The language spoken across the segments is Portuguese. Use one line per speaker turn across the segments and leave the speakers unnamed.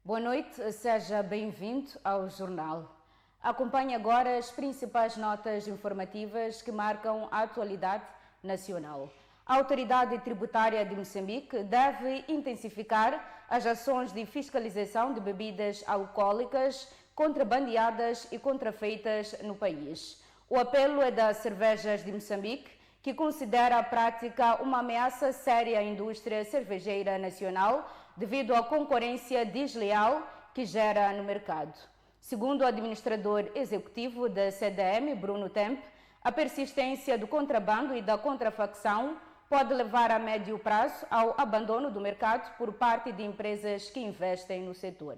Boa noite, seja bem-vindo ao jornal. Acompanhe agora as principais notas informativas que marcam a atualidade nacional. A Autoridade Tributária de Moçambique deve intensificar as ações de fiscalização de bebidas alcoólicas contrabandeadas e contrafeitas no país. O apelo é das Cervejas de Moçambique, que considera a prática uma ameaça séria à indústria cervejeira nacional devido à concorrência desleal que gera no mercado. Segundo o administrador executivo da CDM, Bruno Tempe, a persistência do contrabando e da contrafação pode levar a médio prazo ao abandono do mercado por parte de empresas que investem no setor.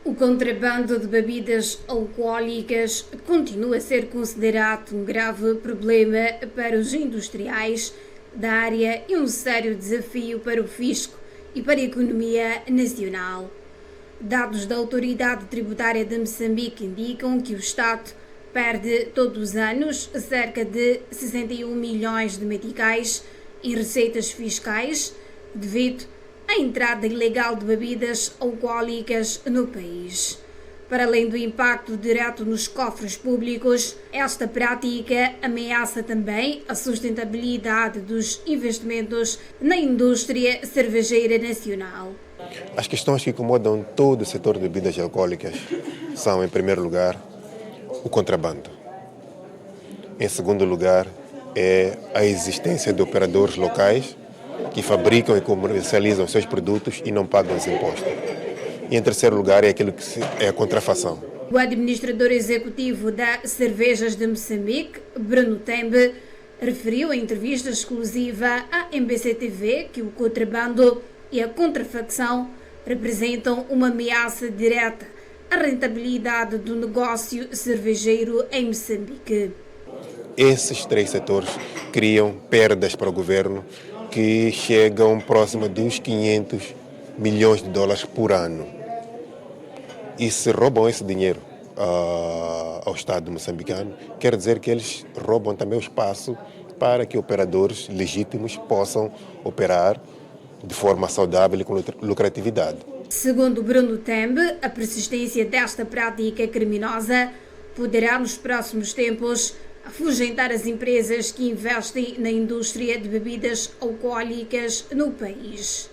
O contrabando de bebidas alcoólicas continua a ser considerado um grave problema para os industriais da área e um sério desafio para o fisco e para a economia nacional. Dados da Autoridade Tributária de Moçambique indicam que o Estado perde todos os anos cerca de 61 milhões de meticais em receitas fiscais devido à entrada ilegal de bebidas alcoólicas no país. Para além do impacto direto nos cofres públicos, esta prática ameaça também a sustentabilidade dos investimentos na indústria cervejeira nacional.
As questões que incomodam todo o setor de bebidas alcoólicas são, em primeiro lugar, o contrabando. Em segundo lugar, é a existência de operadores locais que fabricam e comercializam seus produtos e não pagam os impostos. E em terceiro lugar, é aquilo que é a contrafação.
O administrador executivo da Cervejas de Moçambique, Bruno Tempe, referiu em entrevista exclusiva à MBC-TV que o contrabando e a contrafação representam uma ameaça direta à rentabilidade do negócio cervejeiro em Moçambique.
Esses três setores criam perdas para o governo que chegam próximo dos 500 milhões de dólares por ano. E se roubam esse dinheiro ao Estado moçambicano, quer dizer que eles roubam também o espaço para que operadores legítimos possam operar de forma saudável e com lucratividade.
Segundo Bruno Tempe, a persistência desta prática criminosa poderá nos próximos tempos afugentar as empresas que investem na indústria de bebidas alcoólicas no país.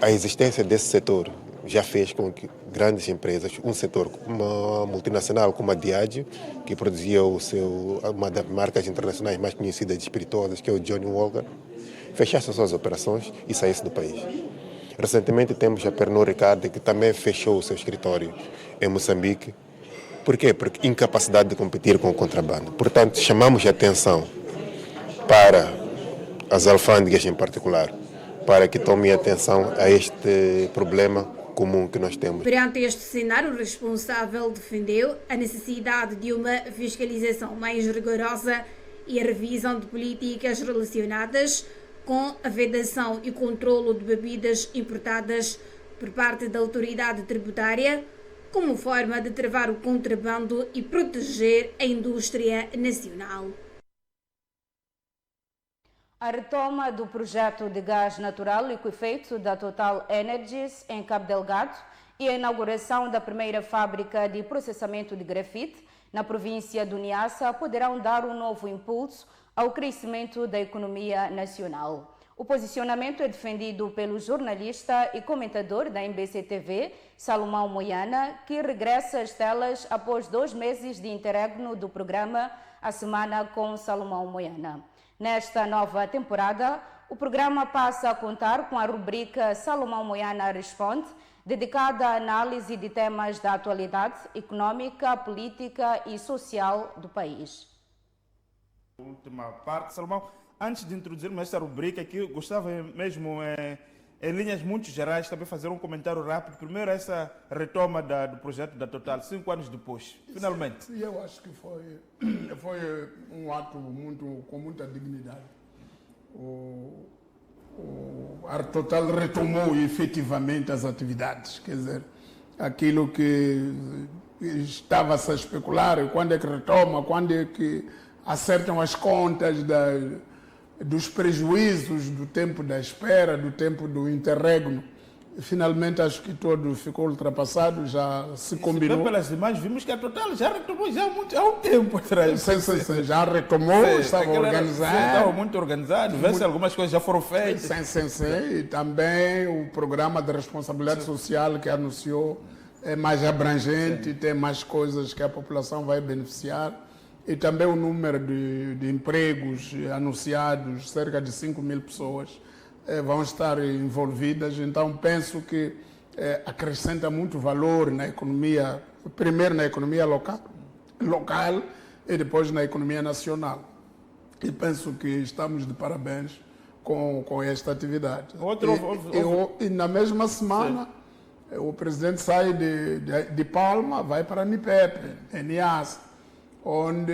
A existência desse setor já fez com que grandes empresas, um setor, uma multinacional como a Diageo, que produzia uma das marcas internacionais mais conhecidas de espirituosas, que é o Johnny Walker, fechasse as suas operações e saísse do país. Recentemente temos a Pernod Ricard, que também fechou o seu escritório em Moçambique. Por quê? Porque incapacidade de competir com o contrabando. Portanto, chamamos a atenção para as alfândegas em particular, para que tomem atenção a este problema comum que nós temos.
Perante este cenário, o responsável defendeu a necessidade de uma fiscalização mais rigorosa e a revisão de políticas relacionadas com a vedação e controlo de bebidas importadas por parte da autoridade tributária, como forma de travar o contrabando e proteger a indústria nacional.
A retoma do projeto de gás natural liquefeito da Total Energies em Cabo Delgado e a inauguração da primeira fábrica de processamento de grafite na província do Niassa poderão dar um novo impulso ao crescimento da economia nacional. O posicionamento é defendido pelo jornalista e comentador da MBC-TV, Salomão Moiana, que regressa às telas após 2 meses de interregno do programa A Semana com Salomão Moiana. Nesta nova temporada, o programa passa a contar com a rubrica Salomão Moiana Responde, dedicada à análise de temas da atualidade econômica, política e social do país.
Última parte, Salomão. Antes de introduzirmos esta rubrica aqui, gostava mesmo, em linhas muito gerais, também fazer um comentário rápido. Primeiro, essa retoma do projeto da Total, 5 anos depois, finalmente.
Sim, eu acho que foi um ato com muita dignidade. A Total retomou efetivamente as atividades, quer dizer, aquilo que estava-se a especular, quando é que retoma, quando é que acertam as contas dos prejuízos do tempo da espera, do tempo do interregno. Finalmente acho que tudo ficou ultrapassado, já se combinou.
Se pelas imagens vimos que a Total já retomou há um tempo atrás.
Sim, já retomou, estava organizado.
Estava muito organizado, vê-se algumas coisas já foram feitas.
Sim. E também o programa de responsabilidade social que anunciou é mais abrangente, tem mais coisas que a população vai beneficiar. E também o número de empregos anunciados, cerca de 5.000 pessoas vão estar envolvidas. Então penso que acrescenta muito valor na economia, primeiro na economia local e depois na economia nacional. E penso que estamos de parabéns com esta atividade. E na mesma semana, o presidente sai de Palma, vai para Nipepe, Niassa, onde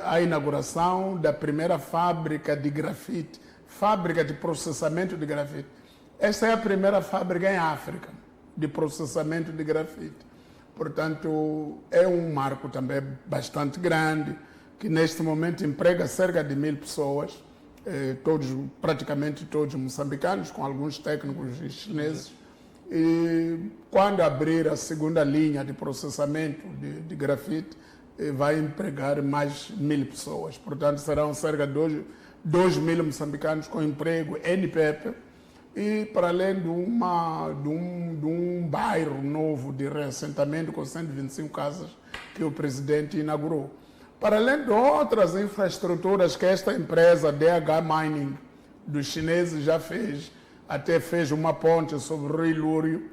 a inauguração da primeira fábrica de grafite, fábrica de processamento de grafite. Esta é a primeira fábrica em África de processamento de grafite. Portanto, é um marco também bastante grande, que neste momento emprega cerca de 1.000 pessoas, praticamente todos moçambicanos, com alguns técnicos chineses. E quando abrir a segunda linha de processamento de grafite, vai empregar mais 1.000 pessoas. Portanto, serão cerca de 2.000 moçambicanos com emprego em Pepe, e para além de um bairro novo de reassentamento com 125 casas que o presidente inaugurou. Para além de outras infraestruturas que esta empresa DH Mining dos chineses já fez, até fez uma ponte sobre o Rio Lúrio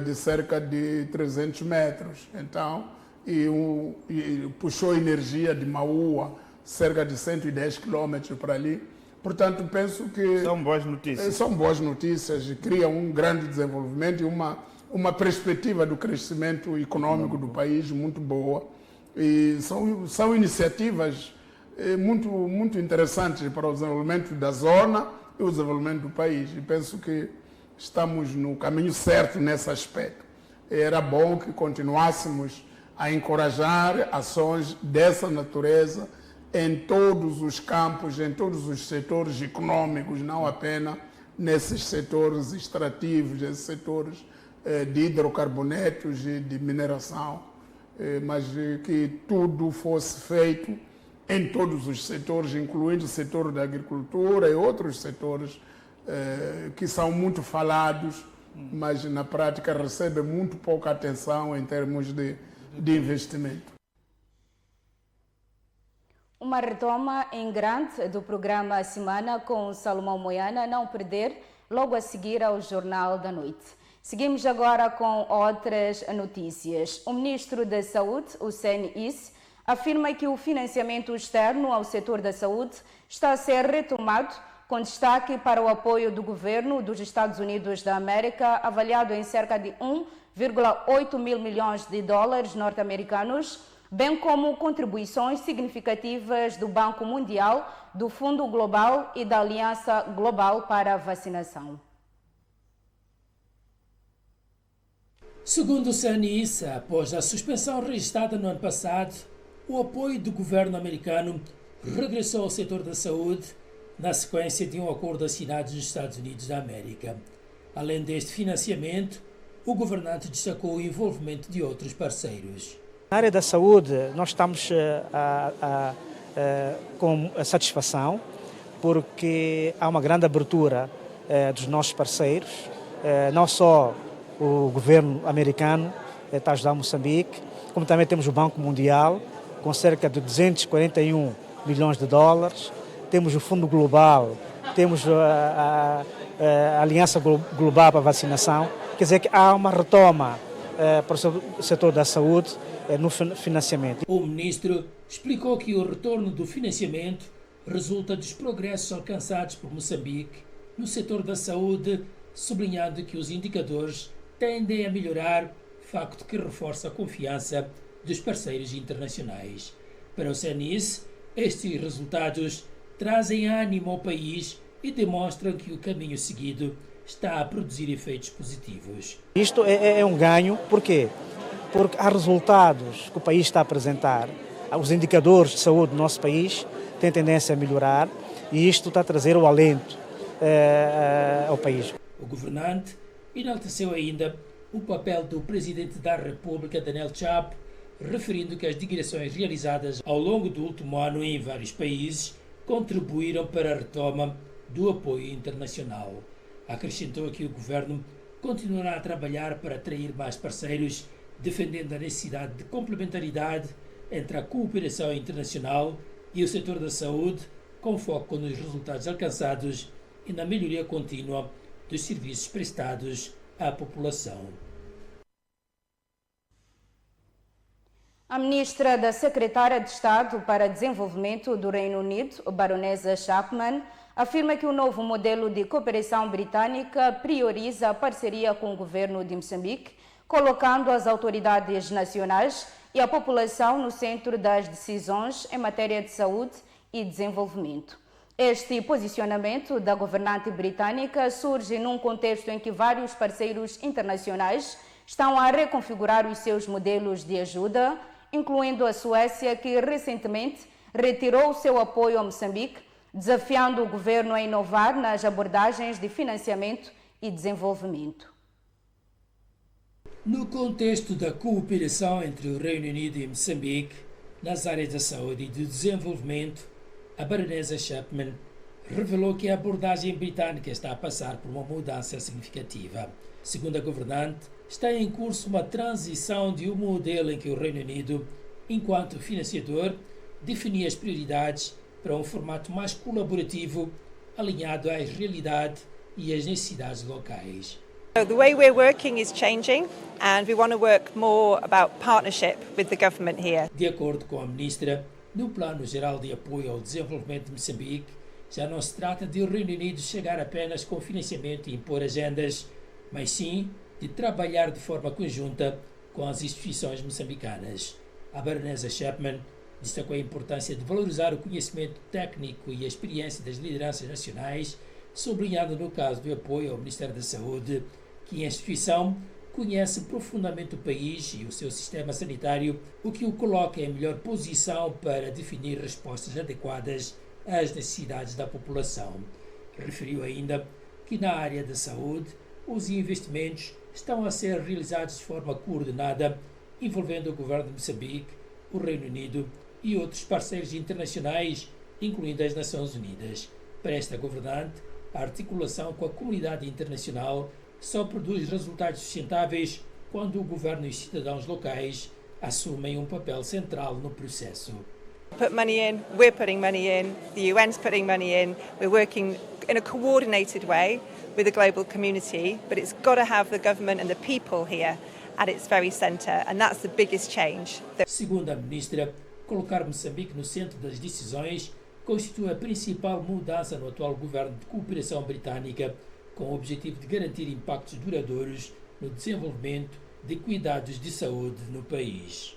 de cerca de 300 metros. Então, e puxou energia de Maua, cerca de 110 quilômetros para ali. Portanto, penso que...
São boas notícias.
São boas notícias e criam um grande desenvolvimento e uma perspectiva do crescimento econômico do país muito boa. E são iniciativas muito interessantes para o desenvolvimento da zona e o desenvolvimento do país. E penso que estamos no caminho certo nesse aspecto. Era bom que continuássemos a encorajar ações dessa natureza em todos os campos, em todos os setores econômicos, não apenas nesses setores extrativos, nesses setores de hidrocarbonetos e de mineração, mas que tudo fosse feito em todos os setores, incluindo o setor da agricultura e outros setores que são muito falados, mas na prática recebem muito pouca atenção em termos de investimento.
Uma retoma em grande do programa Semana com Salomão Moiana, não perder, logo a seguir ao Jornal da Noite. Seguimos agora com outras notícias. O Ministro da Saúde, Hussein Isse, afirma que o financiamento externo ao setor da saúde está a ser retomado, com destaque para o apoio do governo dos Estados Unidos da América, avaliado em cerca de 1,8 mil milhões de dólares norte-americanos, bem como contribuições significativas do Banco Mundial, do Fundo Global e da Aliança Global para a Vacinação.
Segundo o CNIS, após a suspensão registrada no ano passado, o apoio do governo americano regressou ao setor da saúde na sequência de um acordo assinado nos Estados Unidos da América. Além deste financiamento, o governante destacou o envolvimento de outros parceiros.
Na área da saúde, nós estamos com satisfação, porque há uma grande abertura dos nossos parceiros, não só o governo americano está a ajudar Moçambique, como também temos o Banco Mundial, com cerca de 241 milhões de dólares, temos o Fundo Global, temos a Aliança Global para a Vacinação, quer dizer que há uma retoma para o setor da saúde no financiamento.
O ministro explicou que o retorno do financiamento resulta dos progressos alcançados por Moçambique no setor da saúde, sublinhando que os indicadores tendem a melhorar, facto que reforça a confiança dos parceiros internacionais. Para o CNIS, estes resultados trazem ânimo ao país e demonstram que o caminho seguido está a produzir efeitos positivos.
Isto é um ganho, por quê? Porque há resultados que o país está a apresentar, os indicadores de saúde do nosso país têm tendência a melhorar e isto está a trazer o alento ao país.
O governante Enalteceu ainda o papel do Presidente da República, Daniel Chapo, referindo que as digressões realizadas ao longo do último ano em vários países contribuíram para a retoma do apoio internacional. Acrescentou que o governo continuará a trabalhar para atrair mais parceiros, defendendo a necessidade de complementaridade entre a cooperação internacional e o setor da saúde, com foco nos resultados alcançados e na melhoria contínua dos serviços prestados à população.
A ministra da Secretária de Estado para Desenvolvimento do Reino Unido, baronesa Chapman, afirma que o novo modelo de cooperação britânica prioriza a parceria com o governo de Moçambique, colocando as autoridades nacionais e a população no centro das decisões em matéria de saúde e desenvolvimento. Este posicionamento da governante britânica surge num contexto em que vários parceiros internacionais estão a reconfigurar os seus modelos de ajuda, incluindo a Suécia, que recentemente retirou o seu apoio a Moçambique, desafiando o governo a inovar nas abordagens de financiamento e desenvolvimento.
No contexto da cooperação entre o Reino Unido e Moçambique, nas áreas da saúde e do desenvolvimento, a baronesa Chapman revelou que a abordagem britânica está a passar por uma mudança significativa. Segundo a governante, está em curso uma transição de um modelo em que o Reino Unido, enquanto financiador, definia as prioridades para um formato mais colaborativo, alinhado às realidades e às necessidades locais.
So the way we're working is changing and we want to work more about partnership with the government here.
De acordo com a ministra, no Plano Geral de Apoio ao Desenvolvimento de Moçambique, já não se trata de o Reino Unido chegar apenas com financiamento e impor agendas, mas sim de trabalhar de forma conjunta com as instituições moçambicanas. A baronesa Chapman destacou a importância de valorizar o conhecimento técnico e a experiência das lideranças nacionais, sublinhando no caso do apoio ao Ministério da Saúde, que a instituição conhece profundamente o país e o seu sistema sanitário, o que o coloca em melhor posição para definir respostas adequadas às necessidades da população. Referiu ainda que na área da saúde, os investimentos estão a ser realizados de forma coordenada, envolvendo o governo de Moçambique, o Reino Unido e outros parceiros internacionais, incluindo as Nações Unidas. Para esta governante, a articulação com a comunidade internacional só produz resultados sustentáveis quando o governo e os cidadãos locais assumem um papel central no processo.
Put money in, we're putting money in, the UN's putting money in, we're working in a coordinated way with the global community, but it's got to have the government and the people here at its very centre, and that's the biggest change.
Segundo a ministra, colocar Moçambique no centro das decisões constitui a principal mudança no atual governo de cooperação britânica, com o objetivo de garantir impactos duradouros no desenvolvimento de cuidados de saúde no país.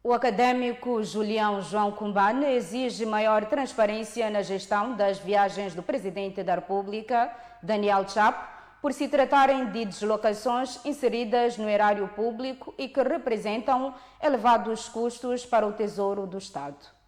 O académico Julião João Cumbane exige maior transparência na gestão das viagens do Presidente da República, Daniel Chapo, por se tratarem de deslocações inseridas no erário público e que representam elevados custos para o Tesouro do Estado.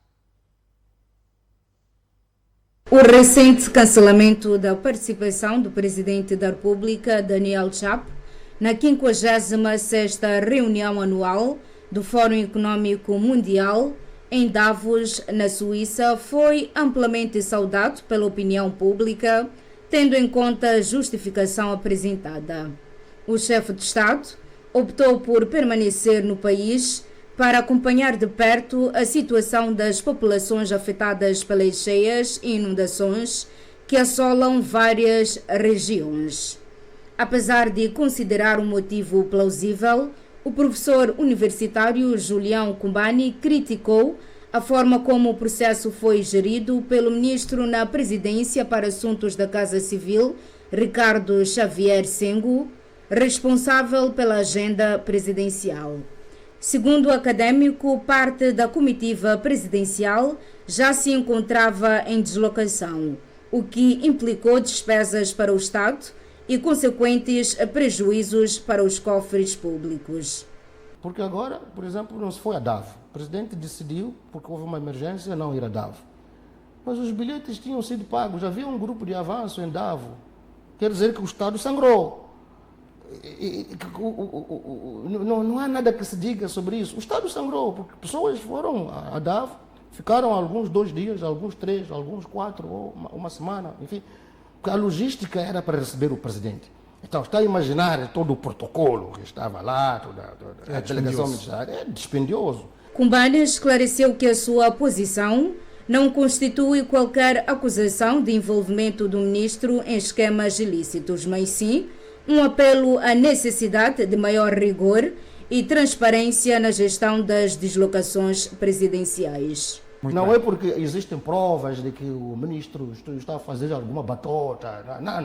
O recente cancelamento da participação do Presidente da República, Daniel Chapo, na 56ª reunião anual do Fórum Econômico Mundial em Davos, na Suíça, foi amplamente saudado pela opinião pública, tendo em conta a justificação apresentada. O chefe de Estado optou por permanecer no país para acompanhar de perto a situação das populações afetadas pelas cheias e inundações que assolam várias regiões. Apesar de considerar um motivo plausível, o professor universitário Julião Cumbane criticou a forma como o processo foi gerido pelo ministro na Presidência para Assuntos da Casa Civil, Ricardo Xavier Sengo, responsável pela agenda presidencial. Segundo o académico, parte da comitiva presidencial já se encontrava em deslocação, o que implicou despesas para o Estado e consequentes prejuízos para os cofres públicos.
Porque agora, por exemplo, não se foi a Davos. O presidente decidiu, porque houve uma emergência, não ir a Davos. Mas os bilhetes tinham sido pagos, havia um grupo de avanço em Davos. quer dizer que o Estado sangrou. Não há nada que se diga sobre isso. O Estado sangrou, porque pessoas foram a DAV, ficaram alguns 2 dias, alguns 3, alguns 4, ou uma semana, enfim. Porque a logística era para receber o presidente. Então, está a imaginar todo o protocolo que estava lá, toda a delegação militar, é dispendioso.
Kumbane esclareceu que a sua posição não constitui qualquer acusação de envolvimento do ministro em esquemas ilícitos, mas sim um apelo à necessidade de maior rigor e transparência na gestão das deslocações presidenciais.
Não é porque existem provas de que o ministro está a fazer alguma batota, não.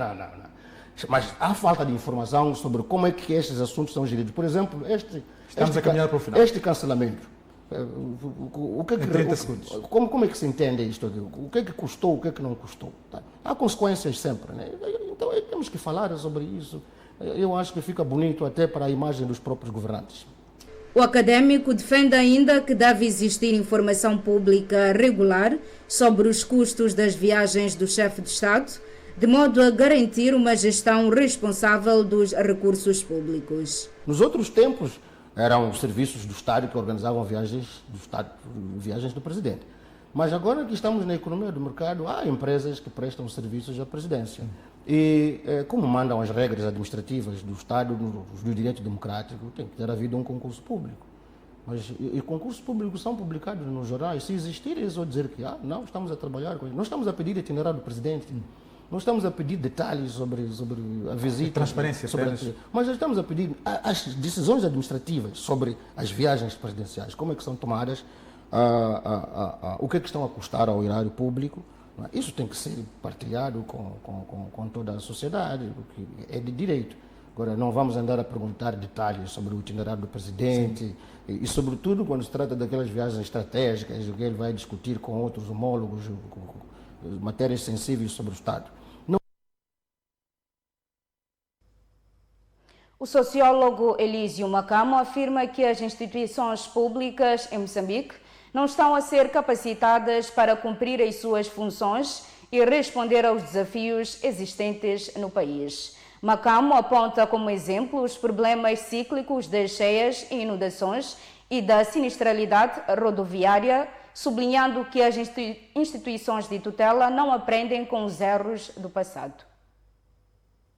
Mas há falta de informação sobre como é que estes assuntos são geridos. Por exemplo,
Estamos a caminhar para o final.
Este cancelamento. Como é que se entende isto aqui? O que é que custou, o que é que não custou? Tá? Há consequências sempre, né? Então temos que falar sobre isso. Eu acho que fica bonito até para a imagem dos próprios governantes.
O académico defende ainda que deve existir informação pública regular sobre os custos das viagens do chefe de Estado, de modo a garantir uma gestão responsável dos recursos públicos.
Nos outros tempos, eram os serviços do Estado que organizavam viagens do Estado, viagens do presidente. Mas agora que estamos na economia do mercado, há empresas que prestam serviços à presidência. E como mandam as regras administrativas do Estado, do direito democrático, tem que ter havido um concurso público. Mas e concursos públicos são publicados nos jornais. Se existir, eles vão dizer que não, estamos a trabalhar com isso. Nós estamos a pedir itinerário do presidente. Nós estamos a pedir detalhes sobre a visita.
Transparência.
Mas nós estamos a pedir as decisões administrativas sobre as viagens presidenciais, como é que são tomadas, o que é que estão a custar ao erário público. Isso tem que ser partilhado com toda a sociedade, porque é de direito. Agora, não vamos andar a perguntar detalhes sobre o itinerário do presidente e, sobretudo, quando se trata daquelas viagens estratégicas, que ele vai discutir com outros homólogos, matérias sensíveis sobre o Estado.
O sociólogo Elísio Macamo afirma que as instituições públicas em Moçambique não estão a ser capacitadas para cumprir as suas funções e responder aos desafios existentes no país. Macamo aponta como exemplo os problemas cíclicos das cheias e inundações e da sinistralidade rodoviária, sublinhando que as instituições de tutela não aprendem com os erros do passado.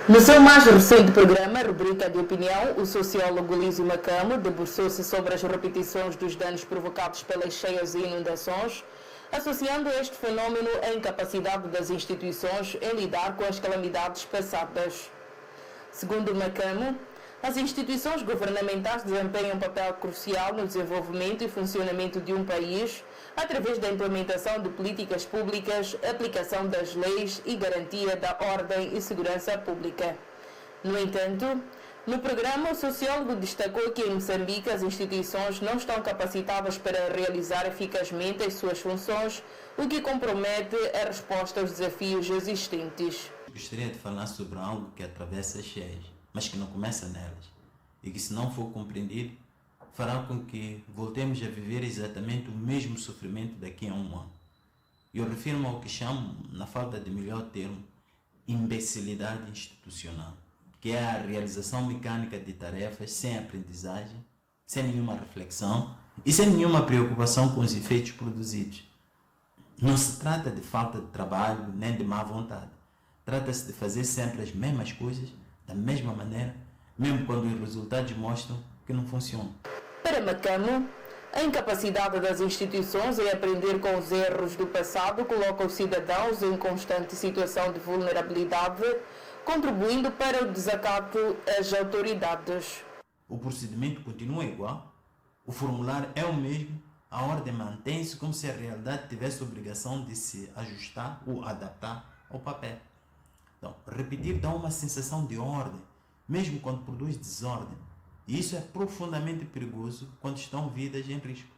No seu mais recente programa, rubrica de opinião, o sociólogo Elísio Macamo debruçou-se sobre as repetições dos danos provocados pelas cheias e inundações, associando este fenômeno à incapacidade das instituições em lidar com as calamidades passadas. Segundo Macamo, as instituições governamentais desempenham um papel crucial no desenvolvimento e funcionamento de um país através da implementação de políticas públicas, aplicação das leis e garantia da ordem e segurança pública. No entanto, no programa, o sociólogo destacou que em Moçambique as instituições não estão capacitadas para realizar eficazmente as suas funções, o que compromete a resposta aos desafios existentes.
Gostaria de falar sobre algo que atravessa as cheias, mas que não começa nelas, e que, se não for compreendido, fará com que voltemos a viver exatamente o mesmo sofrimento daqui a um ano. Eu refiro-me ao que chamo, na falta de melhor termo, imbecilidade institucional, que é a realização mecânica de tarefas sem aprendizagem, sem nenhuma reflexão e sem nenhuma preocupação com os efeitos produzidos. Não se trata de falta de trabalho nem de má vontade. Trata-se de fazer sempre as mesmas coisas, da mesma maneira, mesmo quando os resultados mostram que não funcionam.
Para Macamo, a incapacidade das instituições em aprender com os erros do passado coloca os cidadãos em constante situação de vulnerabilidade, contribuindo para o desacato às autoridades.
O procedimento continua igual, o formulário é o mesmo, a ordem mantém-se como se a realidade tivesse a obrigação de se ajustar ou adaptar ao papel. Então, repetir dá uma sensação de ordem, mesmo quando produz desordem. E isso é profundamente perigoso quando estão vidas em risco.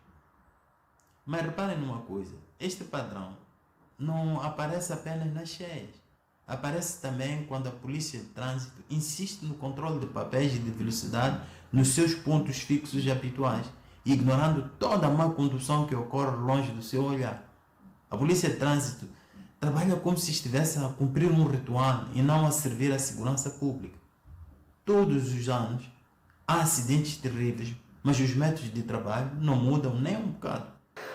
Mas reparem numa coisa, este padrão não aparece apenas nas cheias. Aparece também quando a polícia de trânsito insiste no controle de papéis e de velocidade nos seus pontos fixos habituais, ignorando toda a má condução que ocorre longe do seu olhar. A polícia de trânsito trabalha como se estivesse a cumprir um ritual e não a servir a segurança pública. Todos os anos há acidentes terríveis, mas os métodos de trabalho não mudam nem um bocado.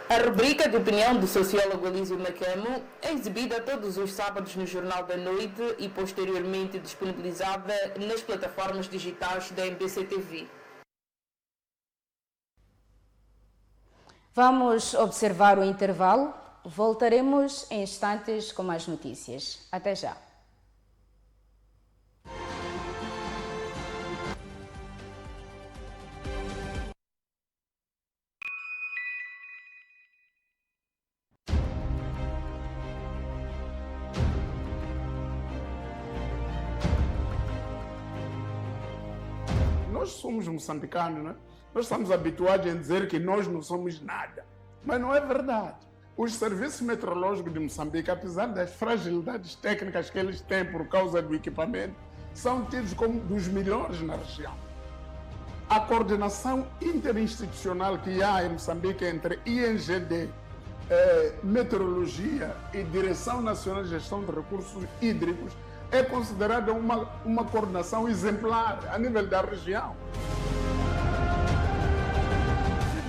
A rubrica de opinião do sociólogo Elísio Macamo é exibida todos os sábados no Jornal da Noite e posteriormente disponibilizada nas plataformas digitais da MBC TV.
Vamos observar o intervalo. Voltaremos em instantes com mais notícias. Até já.
Nós somos moçambicanos, né? Nós estamos habituados a dizer que nós não somos nada. Mas não é verdade. Os serviços meteorológicos de Moçambique, apesar das fragilidades técnicas que eles têm por causa do equipamento, são tidos como dos melhores na região. A coordenação interinstitucional que há em Moçambique entre INGD, Meteorologia e Direção Nacional de Gestão de Recursos Hídricos é considerada uma coordenação exemplar a nível da região.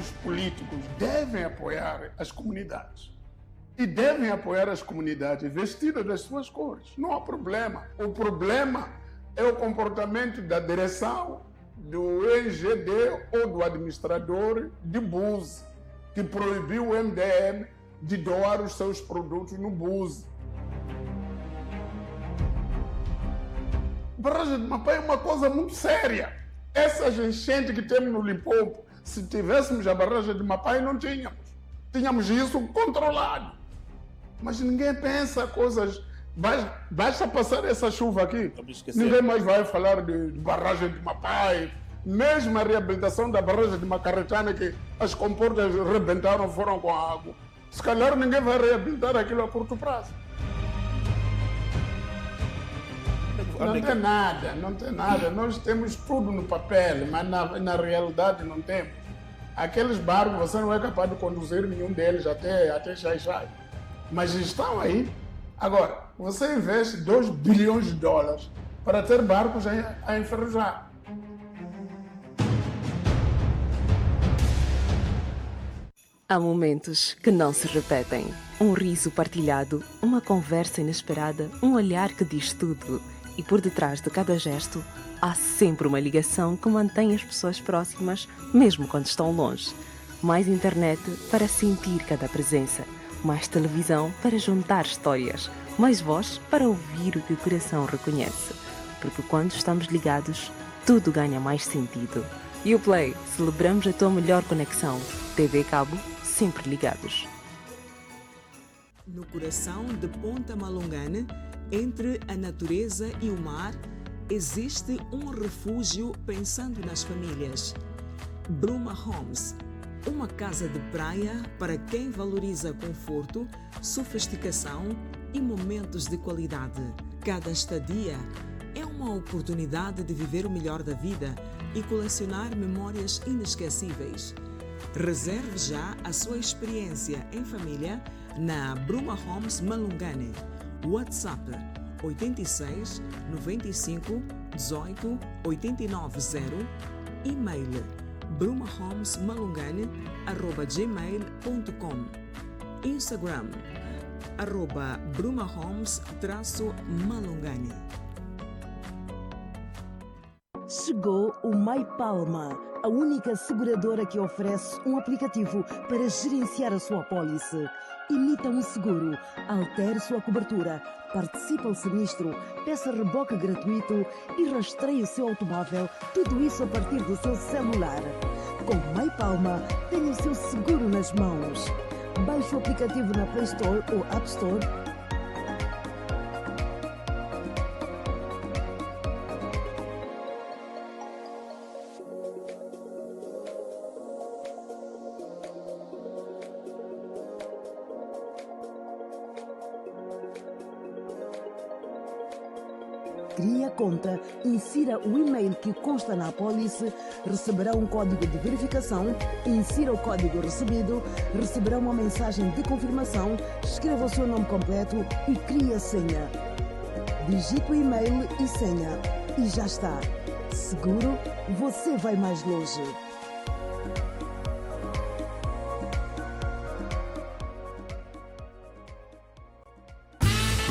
Os políticos devem apoiar as comunidades. E devem apoiar as comunidades vestidas das suas cores. Não há problema. O problema é o comportamento da direção, do EGD ou do administrador de BUSE, que proibiu o MDM de doar os seus produtos no BUSE. Barragem de Mapai é uma coisa muito séria. Essas enchentes que temos no Limpopo, se tivéssemos a barragem de Mapai, não tínhamos. Tínhamos isso controlado. Mas ninguém pensa coisas. Basta passar essa chuva aqui. Ninguém mais vai falar de barragem de Mapai. Mesmo a reabilitação da barragem de Macaretana, que as comportas rebentaram, foram com a água. Se calhar ninguém vai reabilitar aquilo a curto prazo. Não tem nada. Nós temos tudo no papel, mas na realidade não temos. Aqueles barcos, você não é capaz de conduzir nenhum deles até Xai-Xai. Mas estão aí. Agora, você investe 2 bilhões de dólares para ter barcos a enferrujar.
Há momentos que não se repetem. Um riso partilhado, uma conversa inesperada, um olhar que diz tudo. E por detrás de cada gesto, há sempre uma ligação que mantém as pessoas próximas, mesmo quando estão longe. Mais internet para sentir cada presença. Mais televisão para juntar histórias. Mais voz para ouvir o que o coração reconhece. Porque quando estamos ligados, tudo ganha mais sentido. Uplay, celebramos a tua melhor conexão. TV Cabo, sempre ligados.
No coração de Ponta Malungane, entre a natureza e o mar, existe um refúgio pensando nas famílias. Bruma Homes, uma casa de praia para quem valoriza conforto, sofisticação e momentos de qualidade. Cada estadia é uma oportunidade de viver o melhor da vida e colecionar memórias inesquecíveis. Reserve já a sua experiência em família na Bruma Homes Malungane. WhatsApp 86 95 18 89 0. E-mail brumahomesmalungane@gmail.com. Instagram @brumahomes_malungane.
Chegou o MyPalma, a única seguradora que oferece um aplicativo para gerenciar a sua apólice. Imita um seguro, altere sua cobertura, participe ao sinistro, peça reboque gratuito e rastreie o seu automóvel, tudo isso a partir do seu celular. Com MyPalma, tenha o seu seguro nas mãos. Baixe o aplicativo na Play Store ou App Store. crie a conta, insira o e-mail que consta na apólice, receberá um código de verificação, insira o código recebido, receberá uma mensagem de confirmação, escreva o seu nome completo e crie a senha. Digite o e-mail e senha e já está. Seguro, você vai mais longe.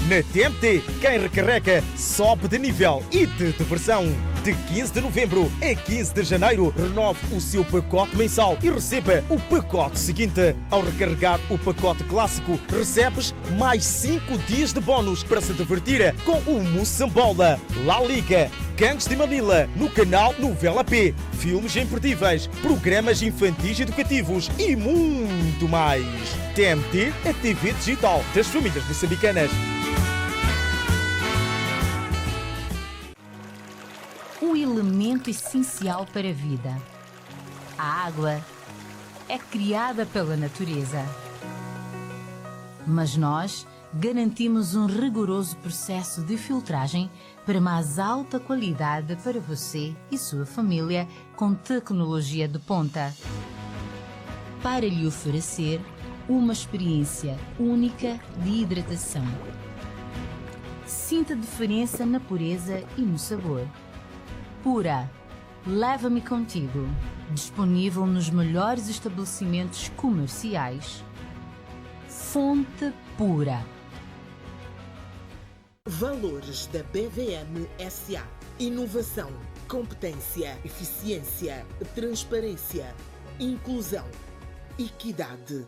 Na TMT, quem recarrega sobe de nível e de versão. De 15 de novembro a 15 de janeiro, renove o seu pacote mensal e receba o pacote seguinte. Ao recarregar o pacote clássico, recebes mais 5 dias de bónus para se divertir com o Moçambola, La Liga, Gangues de Manila, no canal Novela P, filmes imperdíveis, programas infantis educativos e muito mais. TMT, a TV digital das famílias moçambicanas.
Um elemento essencial para a vida. A água é criada pela natureza. Mas nós garantimos um rigoroso processo de filtragem para mais alta qualidade para você e sua família com tecnologia de ponta. Para lhe oferecer uma experiência única de hidratação. Sinta a diferença na pureza e no sabor. Pura, leva-me contigo. Disponível nos melhores estabelecimentos comerciais. Fonte Pura.
Valores da BVM SA. Inovação, competência, eficiência, transparência, inclusão, equidade.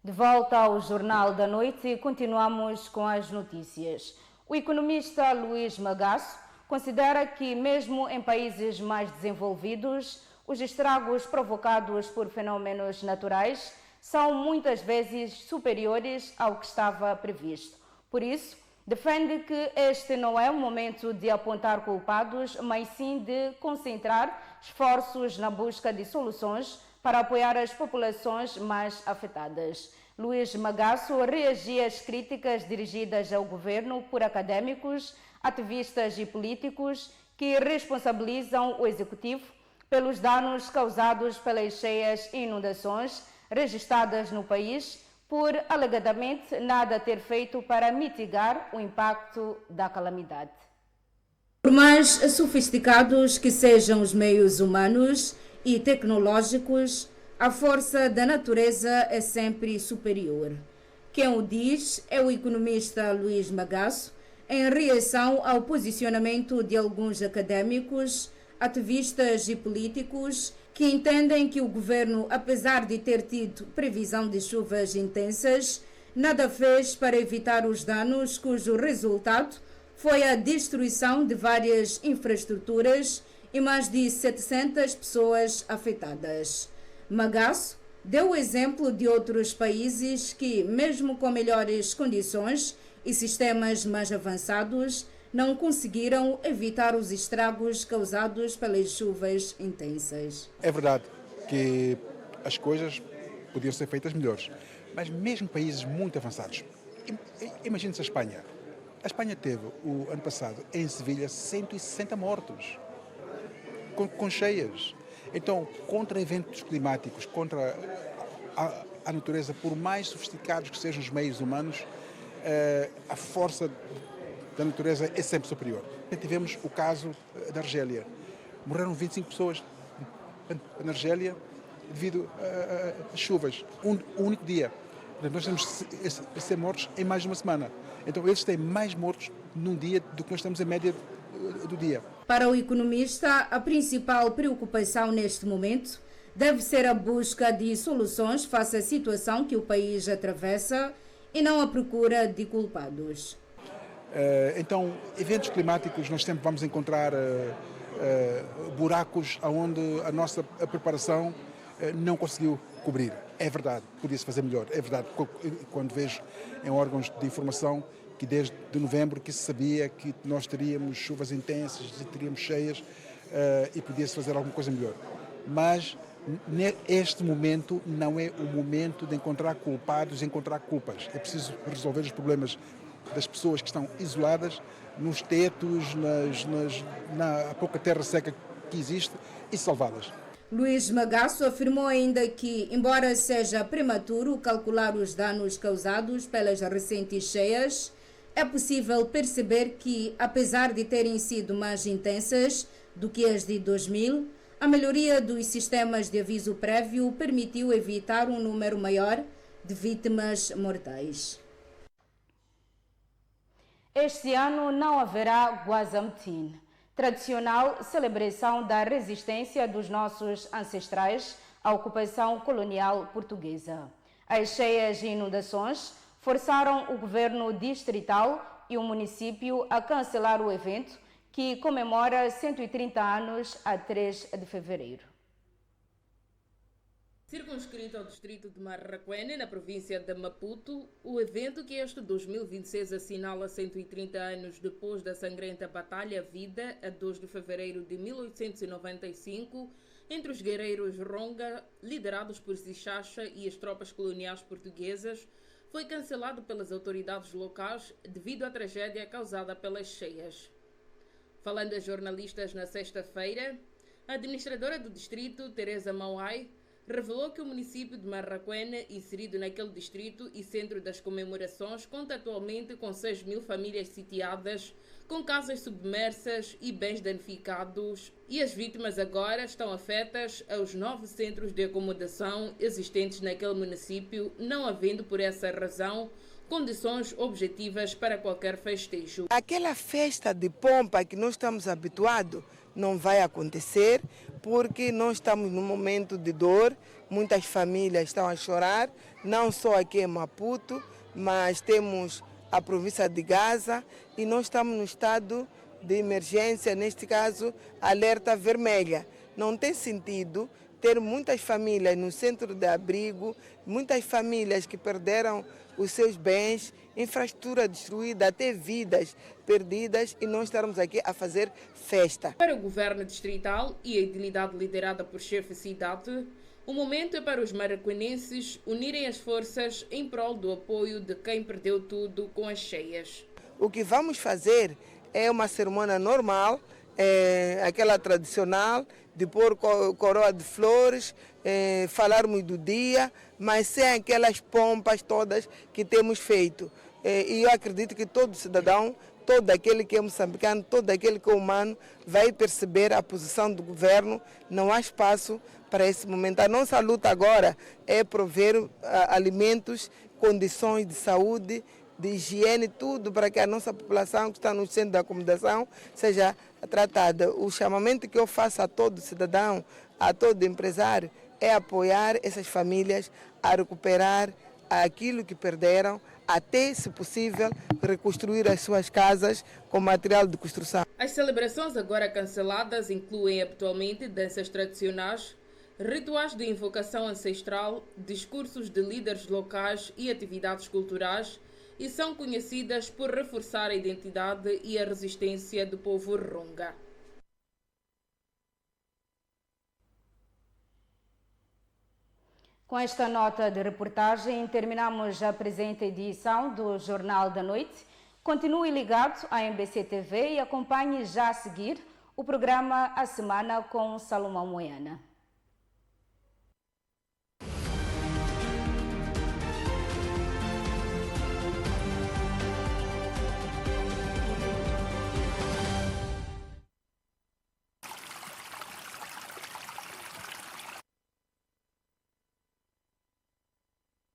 De volta ao Jornal da Noite e continuamos com as notícias. O economista Luís Magasso considera que, mesmo em países mais desenvolvidos, os estragos provocados por fenômenos naturais são muitas vezes superiores ao que estava previsto. Por isso, defende que este não é o momento de apontar culpados, mas sim de concentrar esforços na busca de soluções para apoiar as populações mais afetadas. Luís Magasso reagia às críticas dirigidas ao governo por académicos, ativistas e políticos que responsabilizam o executivo pelos danos causados pelas cheias e inundações registradas no país, por alegadamente nada ter feito para mitigar o impacto da calamidade.
Por mais sofisticados que sejam os meios humanos e tecnológicos, a força da natureza é sempre superior. Quem o diz é o economista Luís Magasso, em reação ao posicionamento de alguns académicos, ativistas e políticos que entendem que o governo, apesar de ter tido previsão de chuvas intensas, nada fez para evitar os danos, cujo resultado foi a destruição de várias infraestruturas e mais de 700 pessoas afetadas. Magasso deu o exemplo de outros países que, mesmo com melhores condições e sistemas mais avançados, não conseguiram evitar os estragos causados pelas chuvas intensas.
É verdade que as coisas podiam ser feitas melhores, mas mesmo países muito avançados. Imagine-se a Espanha. A Espanha teve, o ano passado, em Sevilha, 160 mortos, com cheias. Então, contra eventos climáticos, contra a natureza, por mais sofisticados que sejam os meios humanos, a força da natureza é sempre superior. Tivemos o caso da Argélia. Morreram 25 pessoas na Argélia devido a chuvas. Um único dia. Nós temos a ser mortos em mais de uma semana. Então, eles têm mais mortos num dia do que nós temos em média do dia.
Para o economista, a principal preocupação neste momento deve ser a busca de soluções face à situação que o país atravessa e não a procura de culpados.
Então, eventos climáticos, nós sempre vamos encontrar buracos onde a nossa preparação não conseguiu cobrir. É verdade, podia-se fazer melhor. É verdade, quando vejo em órgãos de informação que desde novembro que se sabia que nós teríamos chuvas intensas e teríamos cheias e podia-se fazer alguma coisa melhor. Mas este momento não é o momento de encontrar culpados, encontrar culpas. É preciso resolver os problemas das pessoas que estão isoladas nos tetos, na pouca terra seca que existe e salvá-las.
Luís Magasso afirmou ainda que, embora seja prematuro calcular os danos causados pelas recentes cheias, é possível perceber que, apesar de terem sido mais intensas do que as de 2000, a melhoria dos sistemas de aviso prévio permitiu evitar um número maior de vítimas mortais. Este ano não haverá Guazamtin, tradicional celebração da resistência dos nossos ancestrais à ocupação colonial portuguesa. As cheias e inundações forçaram o governo distrital e o município a cancelar o evento, que comemora 130 anos a 3 de fevereiro.
Circunscrito ao distrito de Marraquene, na província de Maputo, o evento que este 2026 assinala 130 anos depois da sangrenta Batalha Vida, a 2 de fevereiro de 1895, entre os guerreiros Ronga, liderados por Sichacha e as tropas coloniais portuguesas, foi cancelado pelas autoridades locais devido à tragédia causada pelas cheias. Falando a jornalistas na sexta-feira, a administradora do distrito, Teresa Mauai, revelou que o município de Marraquene, inserido naquele distrito e centro das comemorações, conta atualmente com 6.000 famílias sitiadas, com casas submersas e bens danificados, e as vítimas agora estão afetas aos 9 centros de acomodação existentes naquele município, não havendo, por essa razão, condições objetivas para qualquer festejo.
Aquela festa de pompa que nós estamos habituados não vai acontecer, porque nós estamos num momento de dor, muitas famílias estão a chorar, não só aqui em Maputo, mas temos a província de Gaza e nós estamos no estado de emergência, neste caso, alerta vermelha. Não tem sentido ter muitas famílias no centro de abrigo, muitas famílias que perderam os seus bens, infraestrutura destruída, até vidas perdidas, e nós estarmos aqui a fazer festa.
Para o governo distrital e a edilidade liderada por chefe cidade, o momento é para os marraquenenses unirem as forças em prol do apoio de quem perdeu tudo com as cheias.
O que vamos fazer é uma cerimônia normal, aquela tradicional, de pôr coroa de flores, falarmos do dia, mas sem aquelas pompas todas que temos feito. E eu acredito que todo cidadão, todo aquele que é moçambicano, todo aquele que é humano, vai perceber a posição do governo. Não há espaço para esse momento. A nossa luta agora é prover alimentos, condições de saúde, de higiene, tudo para que a nossa população que está no centro da acomodação seja tratada. O chamamento que eu faço a todo cidadão, a todo empresário, é apoiar essas famílias a recuperar aquilo que perderam, até, se possível, reconstruir as suas casas com material de construção.
As celebrações agora canceladas incluem habitualmente danças tradicionais, rituais de invocação ancestral, discursos de líderes locais e atividades culturais, e são conhecidas por reforçar a identidade e a resistência do povo Ronga.
Com esta nota de reportagem, terminamos a presente edição do Jornal da Noite. Continue ligado à MBC TV e acompanhe já a seguir o programa A Semana com Salomão Moiana.